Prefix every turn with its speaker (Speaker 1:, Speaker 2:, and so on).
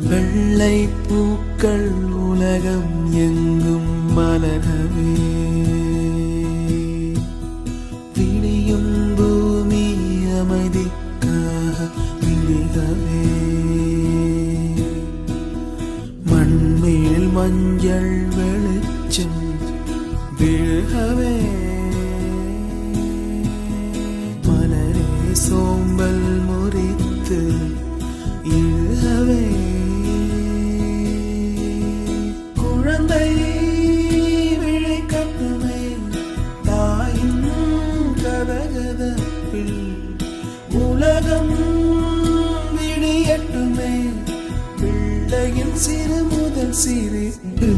Speaker 1: வெள்ளை பூக்கள் உலகம் எங்கும் மலரவே, விடியும் பூமி அமைதிக்காக விழிகவே, மண்மேல் மஞ்சள் வெளிச்சம் விழுகவே, மலரே சோம்பல் முறித்து இழுகவே, குழந்தை விழிக்கட்டுமே தாயின் கதகதப்பில், உலகம் விடியட்டுமே பிள்ளையின் சிறு முதல் சிரிப்பு.